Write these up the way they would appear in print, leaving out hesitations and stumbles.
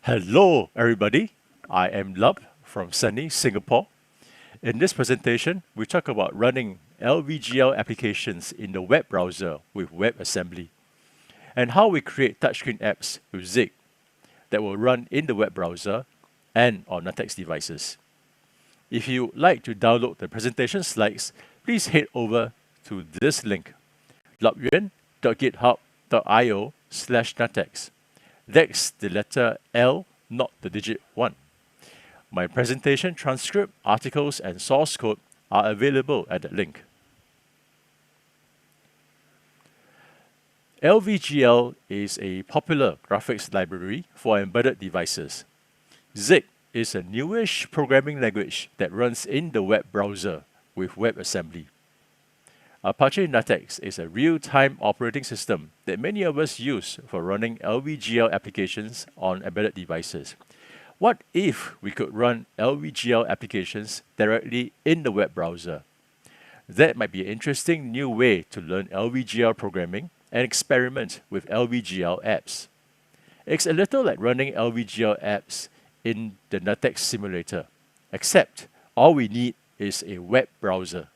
Hello, everybody. I am Lub from sunny Singapore. In this presentation, we talk about running LVGL applications in the web browser with WebAssembly and how we create touchscreen apps with Zig that will run in the web browser and on NuttX devices. If you would like to download the presentation slides, please head over to this link, lubyuan.github.io/NuttX. That's the letter L, not the digit 1. My presentation transcript, articles, and source code are available at that link. LVGL is a popular graphics library for embedded devices. Zig is a newish programming language that runs in the web browser with WebAssembly. Apache NuttX is a real-time operating system that many of us use for running LVGL applications on embedded devices. What if we could run LVGL applications directly in the web browser? That might be an interesting new way to learn LVGL programming and experiment with LVGL apps. It's a little like running LVGL apps in the NuttX simulator, except all we need is a web browser.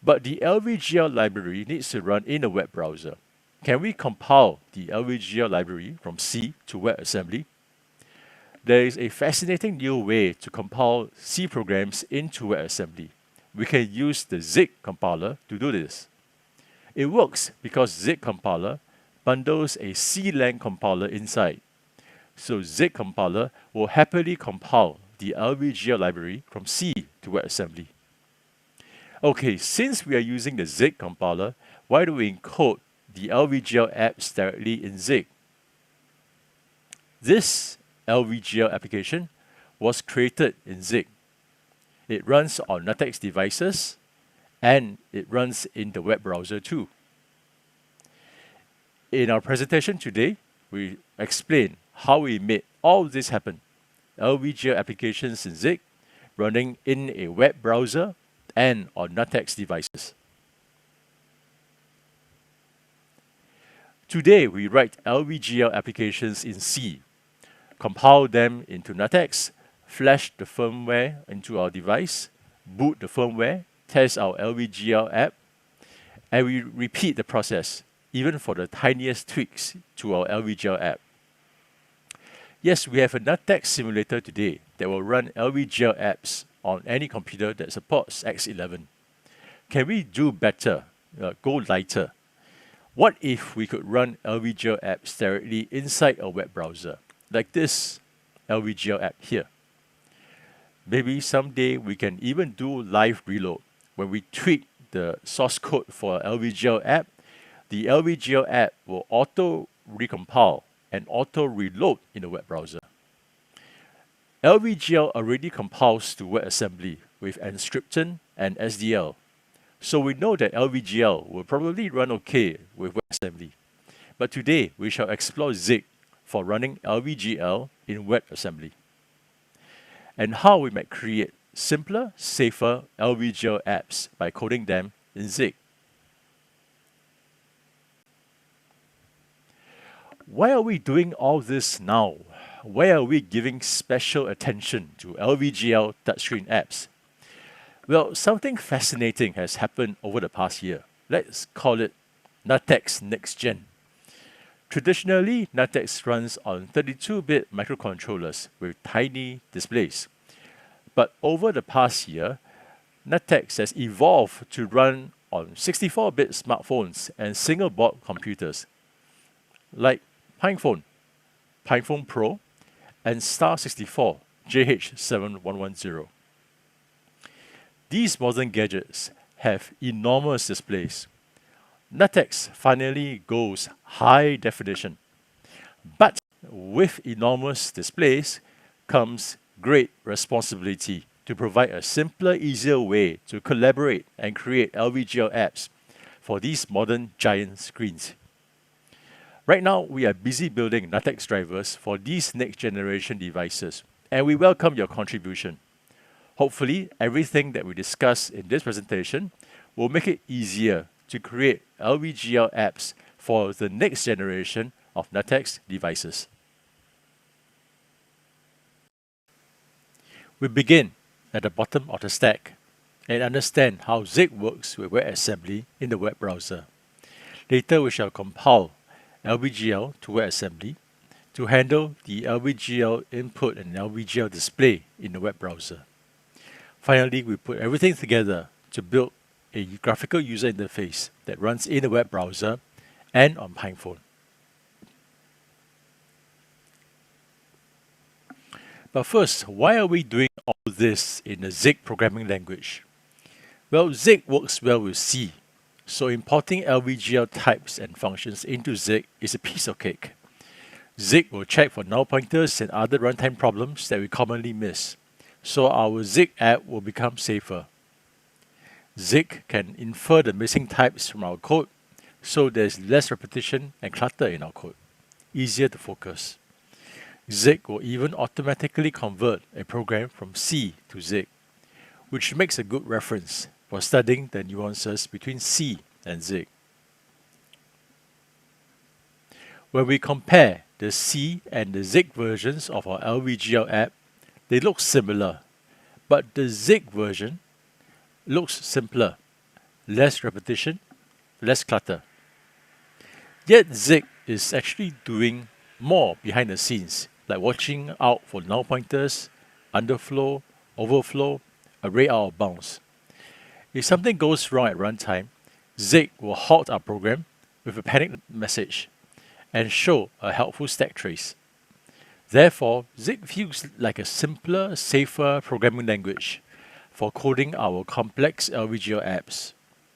But the LVGL library needs to run in a web browser. Can we compile the LVGL library from C to WebAssembly? There is a fascinating new way to compile C programs into WebAssembly. We can use the Zig compiler to do this. It works because Zig compiler bundles a C-lang compiler inside. So Zig compiler will happily compile the LVGL library from C to WebAssembly. Okay, since we are using the Zig compiler, why do we encode the LVGL apps directly in Zig? This LVGL application was created in Zig. It runs on NuttX devices and it runs in the web browser too. In our presentation today, we explain how we made all this happen. LVGL applications in Zig running in a web browser and on NuttX devices. Today, we write LVGL applications in C, compile them into NuttX, flash the firmware into our device, boot the firmware, test our LVGL app, and we repeat the process, even for the tiniest tweaks to our LVGL app. Yes, we have a NuttX simulator today that will run LVGL apps on any computer that supports X11. Can we do better, go lighter? What if we could run LVGL apps directly inside a web browser, like this LVGL app here? Maybe someday we can even do live reload. When we tweak the source code for LVGL app, the LVGL app will auto recompile and auto reload in the web browser. LVGL already compiles to WebAssembly with Nscripten and SDL. So we know that LVGL will probably run okay with WebAssembly. But today, we shall explore Zig for running LVGL in WebAssembly and how we might create simpler, safer LVGL apps by coding them in Zig. Why are we doing all this now? Why are we giving special attention to LVGL touchscreen apps? Well, something fascinating has happened over the past year. Let's call it NuttX Next Gen. Traditionally, NuttX runs on 32-bit microcontrollers with tiny displays. But over the past year, NuttX has evolved to run on 64-bit smartphones and single-board computers, like PinePhone, PinePhone Pro, and Star 64 JH7110. These modern gadgets have enormous displays. NuttX finally goes high definition. But with enormous displays comes great responsibility to provide a simpler, easier way to collaborate and create LVGL apps for these modern giant screens. Right now, we are busy building NuttX drivers for these next generation devices, and we welcome your contribution. Hopefully, everything that we discuss in this presentation will make it easier to create LVGL apps for the next generation of NuttX devices. We begin at the bottom of the stack and understand how Zig works with WebAssembly in the web browser. Later, we shall compile LVGL to WebAssembly to handle the LVGL input and LVGL display in the web browser. Finally, we put everything together to build a graphical user interface that runs in the web browser and on PinePhone. But first, why are we doing all this in the Zig programming language? Well, Zig works well with C, so importing LVGL types and functions into Zig is a piece of cake. Zig will check for null pointers and other runtime problems that we commonly miss, so our Zig app will become safer. Zig can infer the missing types from our code, so there's less repetition and clutter in our code, easier to focus. Zig will even automatically convert a program from C to Zig, which makes a good reference for studying the nuances between C and Zig. When we compare the C and the Zig versions of our LVGL app, they look similar, but the Zig version looks simpler, less repetition, less clutter. Yet Zig is actually doing more behind the scenes, like watching out for null pointers, underflow, overflow, array out of bounds. If something goes wrong at runtime, Zig will halt our program with a panic message and show a helpful stack trace. Therefore, Zig feels like a simpler, safer programming language for coding our complex LVGL apps.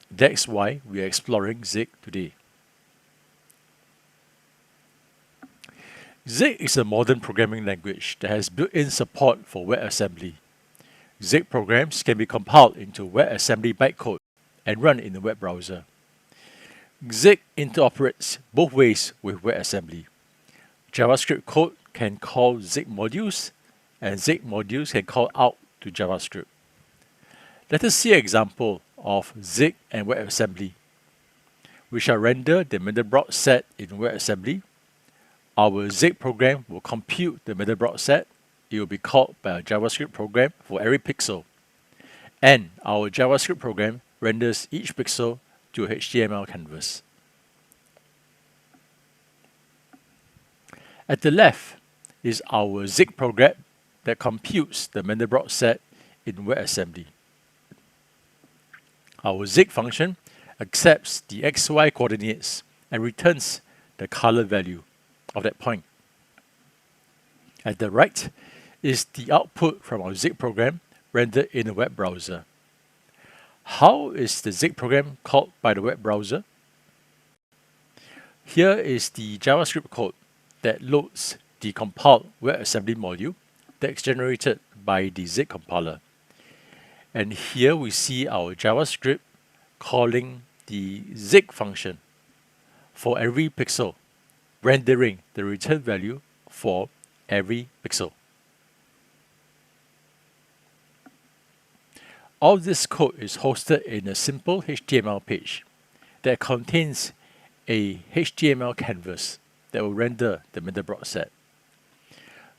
That's why we are exploring Zig today. Zig is a modern programming language that has built-in support for WebAssembly. Zig programs can be compiled into WebAssembly bytecode and run in the web browser. Zig interoperates both ways with WebAssembly. JavaScript code can call Zig modules, and Zig modules can call out to JavaScript. Let us see an example of Zig and WebAssembly. We shall render the Mandelbrot set in WebAssembly. Our Zig program will compute the Mandelbrot set. It will be called by a JavaScript program for every pixel. And our JavaScript program renders each pixel to a HTML canvas. At the left is our Zig program that computes the Mandelbrot set in WebAssembly. Our Zig function accepts the XY coordinates and returns the color value of that point. At the right is the output from our Zig program rendered in a web browser. How is the Zig program called by the web browser? Here is the JavaScript code that loads the compiled WebAssembly module that's generated by the Zig compiler. And here we see our JavaScript calling the Zig function for every pixel, rendering the return value for every pixel. All this code is hosted in a simple HTML page that contains a HTML canvas that will render the Mandelbrot set.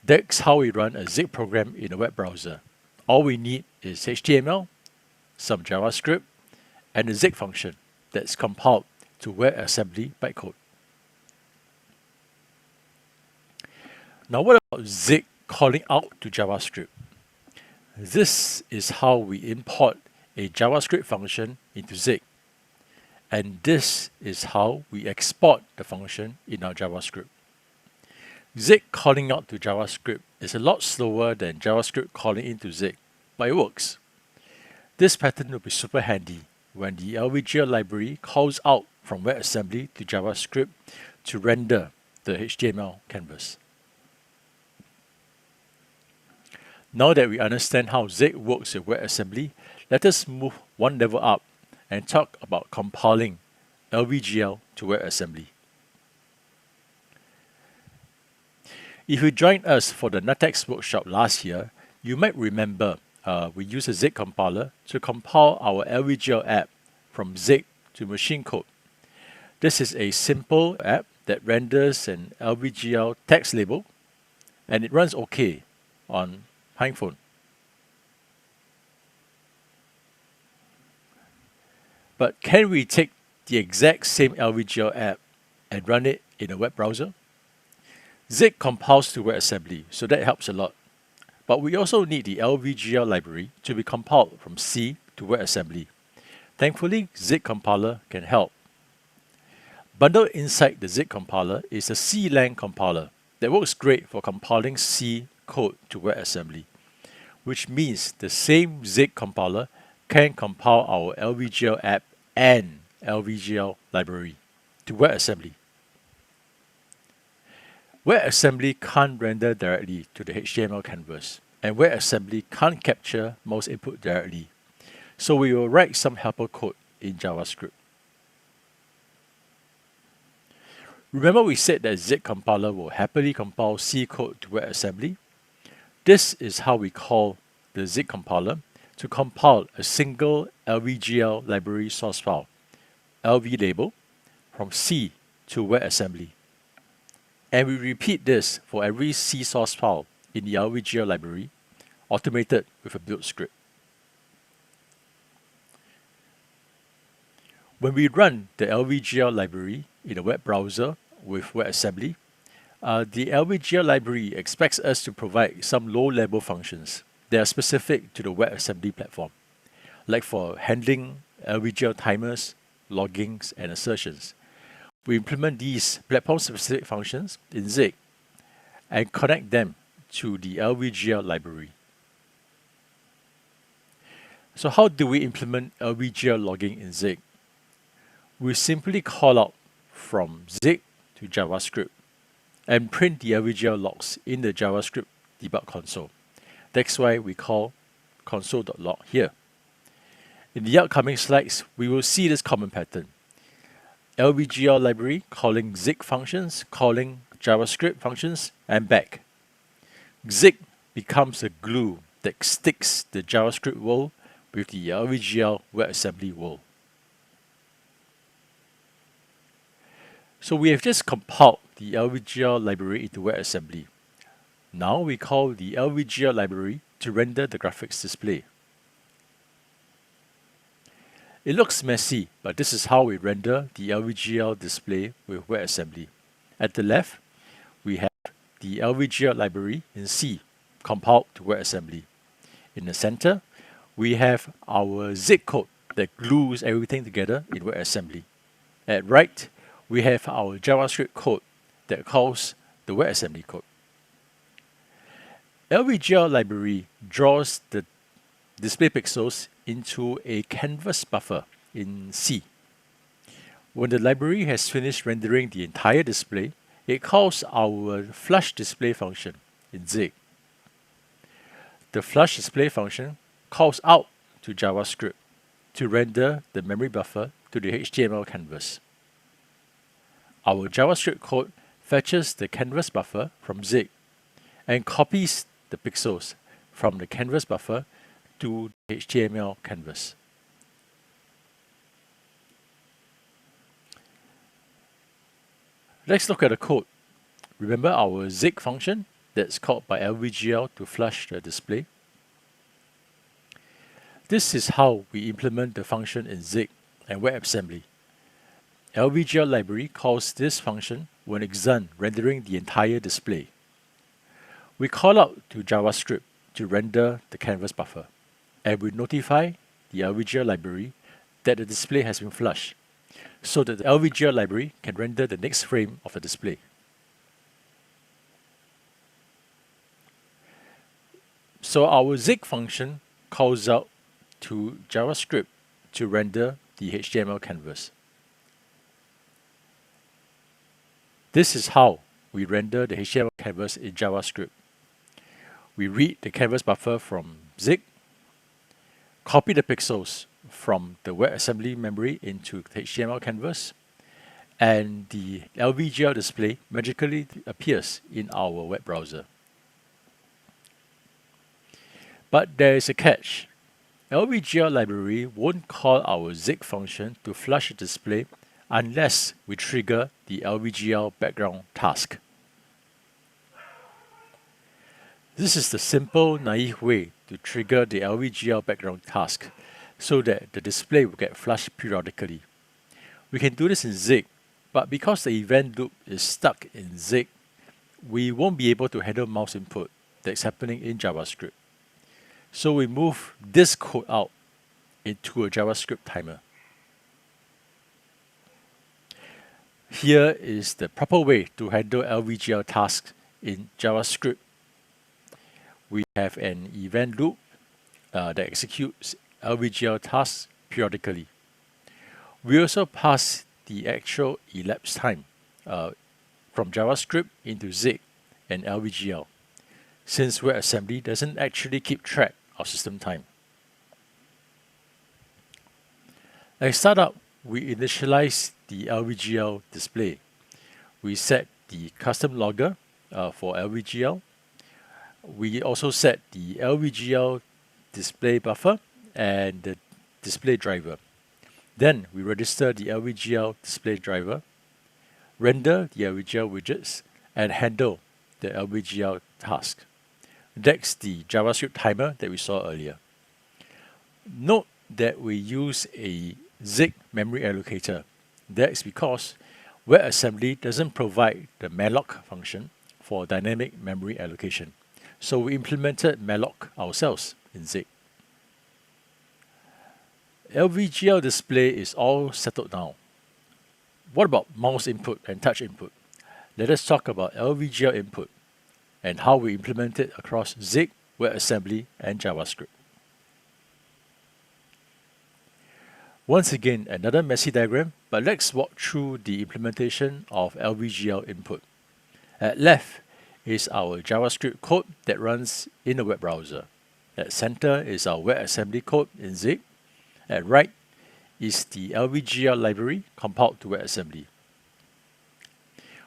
That's how we run a Zig program in a web browser. All we need is HTML, some JavaScript, and a Zig function that's compiled to WebAssembly bytecode. Now what about Zig calling out to JavaScript? This is how we import a JavaScript function into Zig. And this is how we export the function in our JavaScript. Zig calling out to JavaScript is a lot slower than JavaScript calling into Zig, but it works. This pattern will be super handy when the LVGL library calls out from WebAssembly to JavaScript to render the HTML canvas. Now that we understand how Zig works with WebAssembly, let us move one level up and talk about compiling LVGL to WebAssembly. If you joined us for the NuttX workshop last year, you might remember we used a Zig compiler to compile our LVGL app from Zig to machine code. This is a simple app that renders an LVGL text label, and it runs okay on PinePhone. But can we take the exact same LVGL app and run it in a web browser? Zig compiles to WebAssembly, so that helps a lot. But we also need the LVGL library to be compiled from C to WebAssembly. Thankfully, Zig compiler can help. Bundled inside the Zig compiler is a CLang compiler that works great for compiling C code to WebAssembly, which means the same Zig compiler can compile our LVGL app and LVGL library to WebAssembly. WebAssembly can't render directly to the HTML canvas, and WebAssembly can't capture mouse input directly. So we will write some helper code in JavaScript. Remember we said that Zig compiler will happily compile C code to WebAssembly? This is how we call the Zig compiler to compile a single LVGL library source file, LV label, from C to WebAssembly. And we repeat this for every C source file in the LVGL library, automated with a build script. When we run the LVGL library in a web browser with WebAssembly, the LVGL library expects us to provide some low-level functions that are specific to the WebAssembly platform, like for handling LVGL timers, loggings, and assertions. We implement these platform-specific functions in Zig and connect them to the LVGL library. So how do we implement LVGL logging in Zig? We simply call out from Zig to JavaScript and print the LVGL logs in the JavaScript debug console. That's why we call console.log here. In the upcoming slides, we will see this common pattern. LVGL library calling Zig functions, calling JavaScript functions, and back. Zig becomes a glue that sticks the JavaScript world with the LVGL WebAssembly world. So we have just compiled the LVGL library into WebAssembly. Now we call the LVGL library to render the graphics display. It looks messy, but this is how we render the LVGL display with WebAssembly. At the left, we have the LVGL library in C, compiled to WebAssembly. In the center, we have our Zig code that glues everything together in WebAssembly. At right, we have our JavaScript code that calls the WebAssembly code. LVGL library draws the display pixels into a canvas buffer in C. When the library has finished rendering the entire display, it calls our flush display function in Zig. The flush display function calls out to JavaScript to render the memory buffer to the HTML canvas. Our JavaScript code fetches the canvas buffer from Zig and copies the pixels from the canvas buffer to the HTML canvas. Let's look at the code. Remember our Zig function that's called by LVGL to flush the display? This is how we implement the function in Zig and WebAssembly. LVGL library calls this function when it's done rendering the entire display. We call out to JavaScript to render the canvas buffer, and we notify the LVGL library that the display has been flushed, so that the LVGL library can render the next frame of the display. So our Zig function calls out to JavaScript to render the HTML canvas. This is how we render the HTML canvas in JavaScript. We read the canvas buffer from Zig, copy the pixels from the WebAssembly memory into the HTML canvas, and the LVGL display magically appears in our web browser. But there is a catch. LVGL library won't call our Zig function to flush the display unless we trigger the LVGL background task. This is the simple, naive way to trigger the LVGL background task. so that the display will get flushed periodically. We can do this in Zig, but because the event loop is stuck in Zig, we won't be able to handle mouse input that's happening in JavaScript. So we move this code out into a JavaScript timer. Here is the proper way to handle LVGL tasks in JavaScript. We have an event loop that executes LVGL tasks periodically. We also pass the actual elapsed time from JavaScript into Zig and LVGL, since WebAssembly doesn't actually keep track of system time. At startup, we initialize the LVGL display. We set the custom logger for LVGL. We also set the LVGL display buffer and the display driver. Then we register the LVGL display driver, render the LVGL widgets, and handle the LVGL task. That's the JavaScript timer that we saw earlier. Note that we use a Zig memory allocator. That's because WebAssembly doesn't provide the malloc function for dynamic memory allocation. So we implemented malloc ourselves in Zig. LVGL display is all settled now. What about mouse input and touch input? Let us talk about LVGL input and how we implement it across Zig, WebAssembly, and JavaScript. Once again, another messy diagram, but let's walk through the implementation of LVGL input. At left is our JavaScript code that runs in a web browser. At center is our WebAssembly code in Zig. At right is the LVGL library compiled to WebAssembly.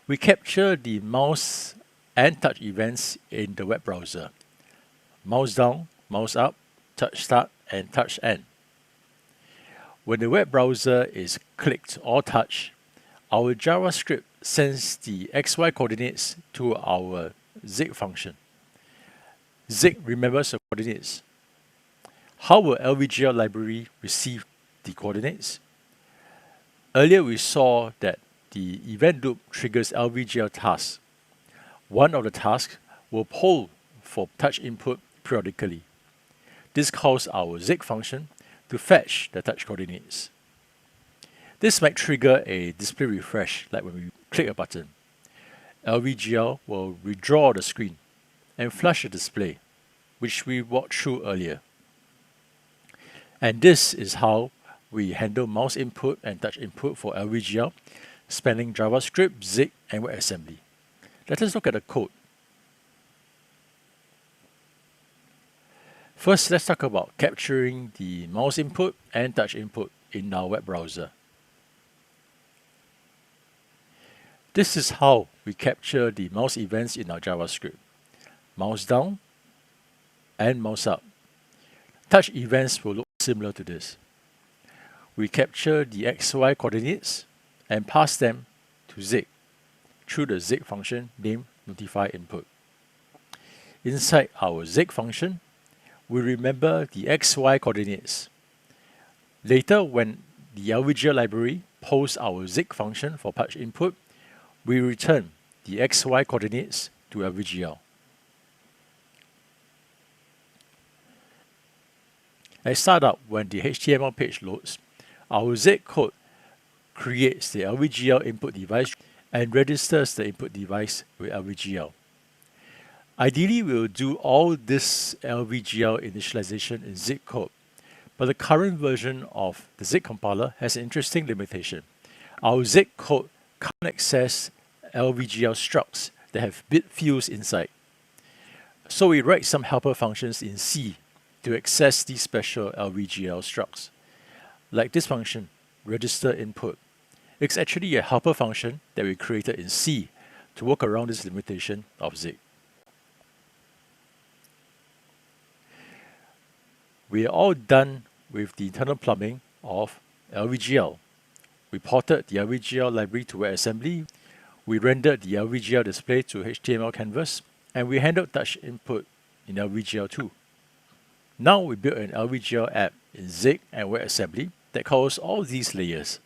We capture the mouse and touch events in the web browser. Mouse down, mouse up, touch start, and touch end. When the web browser is clicked or touched, our JavaScript sends the XY coordinates to our Zig function. Zig remembers the coordinates. How will LVGL library receive the coordinates? Earlier we saw that the event loop triggers LVGL tasks. One of the tasks will poll for touch input periodically. This calls our Zig function to fetch the touch coordinates. This might trigger a display refresh, like when we click a button. LVGL will redraw the screen and flush the display, which we walked through earlier. And this is how we handle mouse input and touch input for LVGL, spanning JavaScript, Zig, and WebAssembly. Let us look at the code. First, let's talk about capturing the mouse input and touch input in our web browser. This is how we capture the mouse events in our JavaScript. Mouse down and mouse up. Touch events will look similar to this. We capture the XY coordinates and pass them to Zig through the Zig function named notify_input. Inside our Zig function, we remember the XY coordinates. Later, when the LVGL library polls our Zig function for touch input, we return the XY coordinates to LVGL. At startup, when the HTML page loads, our Zig code creates the LVGL input device and registers the input device with LVGL. Ideally, we will do all this LVGL initialization in Zig code, but the current version of the Zig compiler has an interesting limitation. Our Zig code can't access LVGL structs that have bit fields inside. So we write some helper functions in C to access these special LVGL structs. Like this function, register input. It's actually a helper function that we created in C to work around this limitation of Zig. We are all done with the internal plumbing of LVGL. We ported the LVGL library to WebAssembly, we rendered the LVGL display to HTML canvas, and we handled touch input in LVGL too. Now we build an LVGL app in Zig and WebAssembly that covers all these layers.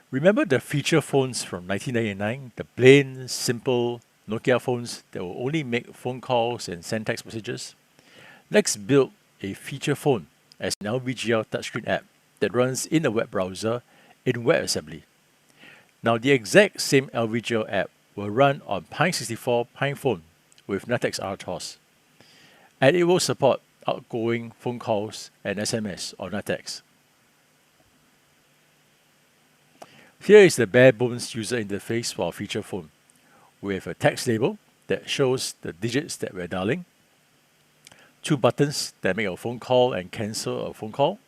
Remember the feature phones from 1999, the plain, simple Nokia phones that will only make phone calls and send text messages? Let's build a feature phone as an LVGL touchscreen app that runs in a web browser in WebAssembly. Now the exact same LVGL app will run on Pi64 PinePhone with NuttX RTOS, and it will support outgoing phone calls and SMS on NuttX. Here is the bare bones user interface for our feature phone. We have a text label that shows the digits that we're dialing, 2 buttons that make a phone call and cancel a phone call.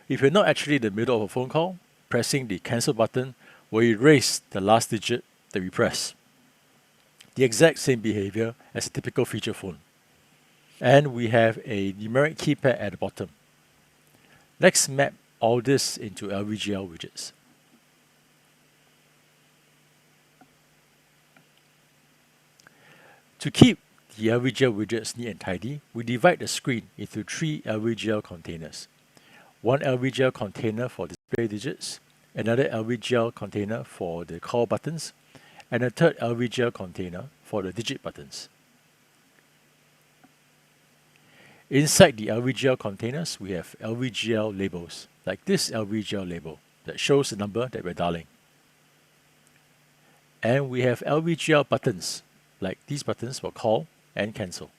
If you're not actually in the middle of a phone call, pressing the cancel button will erase the last digit that we press. The exact same behavior as a typical feature phone. And we have a numeric keypad at the bottom. Let's map all this into LVGL widgets. To keep the LVGL widgets neat and tidy, we divide the screen into 3 LVGL containers. One LVGL container for display digits, another LVGL container for the call buttons, and a third LVGL container for the digit buttons. Inside the LVGL containers, we have LVGL labels, like this LVGL label that shows the number that we're dialing. And we have LVGL buttons, like these buttons for call and cancel.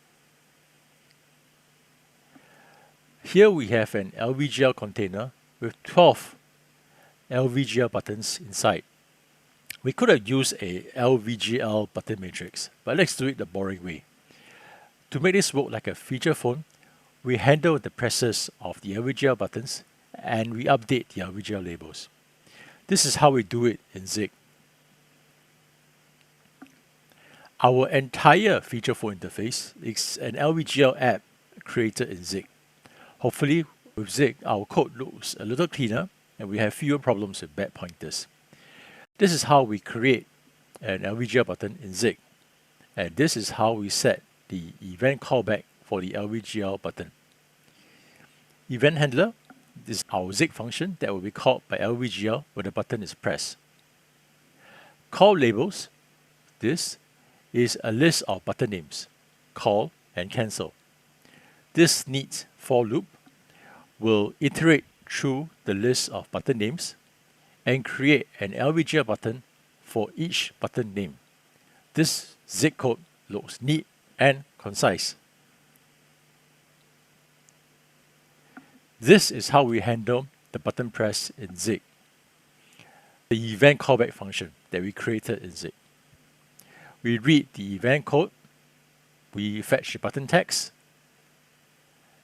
Here we have an LVGL container with 12 LVGL buttons inside. We could have used a LVGL button matrix, but let's do it the boring way. To make this work like a feature phone, we handle the presses of the LVGL buttons and we update the LVGL labels. This is how we do it in Zig. Our entire feature phone interface is an LVGL app created in Zig. Hopefully, with Zig, our code looks a little cleaner and we have fewer problems with bad pointers. This is how we create an LVGL button in Zig. And this is how we set the event callback for the LVGL button. Event handler is our Zig function that will be called by LVGL when the button is pressed. Call labels, this is a list of button names, call and cancel. This neat for loop will iterate through the list of button names and create an LVGL button for each button name. This Zig code looks neat and concise. This is how we handle the button press in Zig. The event callback function that we created in Zig. We read the event code, we fetch the button text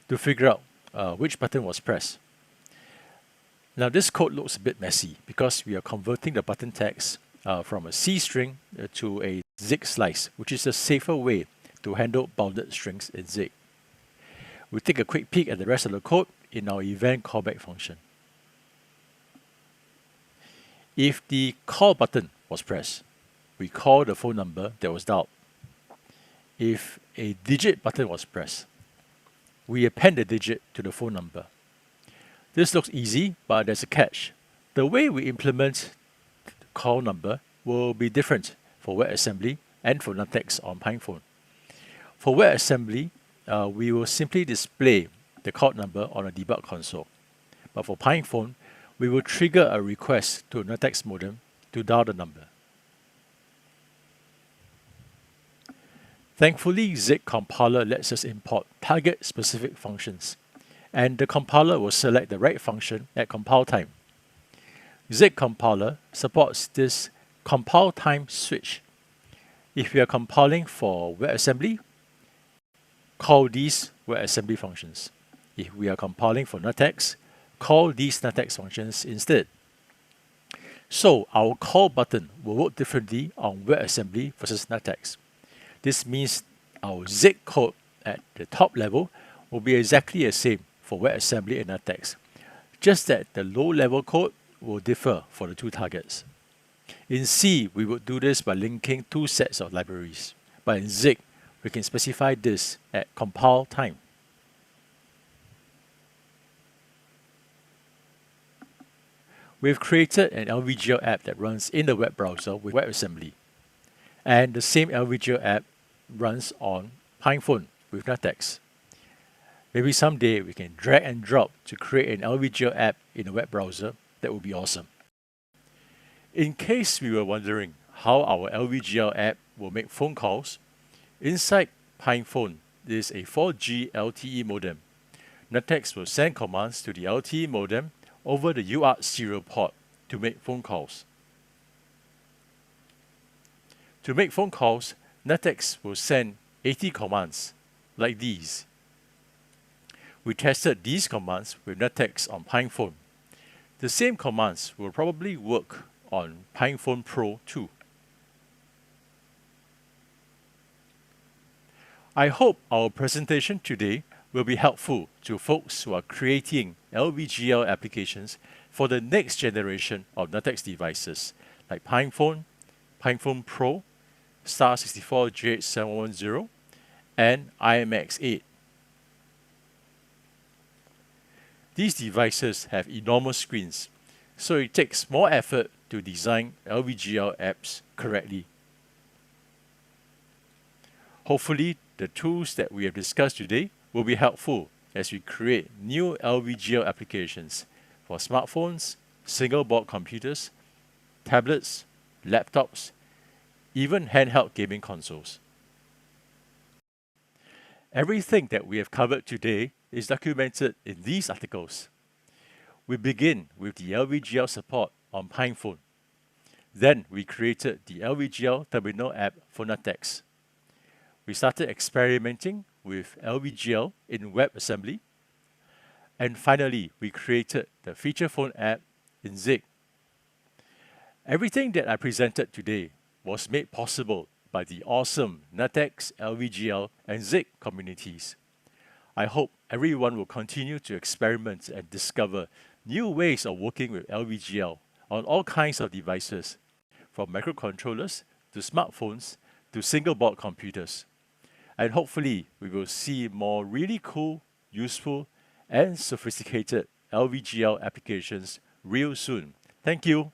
to figure out which button was pressed. Now this code looks a bit messy because we are converting the button text from a C string to a Zig slice, which is a safer way to handle bounded strings in Zig. We take a quick peek at the rest of the code in our event callback function. If the call button was pressed, we call the phone number that was dialed. If a digit button was pressed, we append the digit to the phone number. This looks easy, but there's a catch. The way we implement the call number will be different for WebAssembly and for NuttX on PinePhone. For WebAssembly, we will simply display the call number on a debug console. But for PinePhone, we will trigger a request to a NuttX modem to dial the number. Thankfully, Zig compiler lets us import target-specific functions, and the compiler will select the right function at compile time. Zig compiler supports this compile time switch. If we are compiling for WebAssembly, call these WebAssembly functions. If we are compiling for NuttX, call these NuttX functions instead. So our call button will work differently on WebAssembly versus NuttX. This means our Zig code at the top level will be exactly the same for WebAssembly and NuttX, just that the low-level code will differ for the two targets. In C, we would do this by linking two sets of libraries, but in Zig, we can specify this at compile time. We've created an LVGL app that runs in the web browser with WebAssembly. And the same LVGL app runs on PinePhone with NuttX. Maybe someday we can drag and drop to create an LVGL app in a web browser. That would be awesome. In case we were wondering how our LVGL app will make phone calls, inside PinePhone is a 4G LTE modem. NuttX will send commands to the LTE modem over the UART serial port to make phone calls. To make phone calls, NuttX will send 80 commands, like these. We tested these commands with NuttX on PinePhone. The same commands will probably work on PinePhone Pro too. I hope our presentation today will be helpful to folks who are creating LVGL applications for the next generation of NuttX devices like PinePhone, PinePhone Pro, Star64J7110, and IMX8. These devices have enormous screens, so it takes more effort to design LVGL apps correctly. Hopefully, the tools that we have discussed today will be helpful as we create new LVGL applications for smartphones, single-board computers, tablets, laptops, even handheld gaming consoles. Everything that we have covered today is documented in these articles. We begin with the LVGL support on PinePhone. Then we created the LVGL terminal app for NuttX. We started experimenting with LVGL in WebAssembly. And finally, we created the feature phone app in Zig. Everything that I presented today was made possible by the awesome NuttX, LVGL, and Zig communities. I hope everyone will continue to experiment and discover new ways of working with LVGL on all kinds of devices, from microcontrollers to smartphones to single-board computers. And hopefully, we will see more really cool, useful, and sophisticated LVGL applications real soon. Thank you.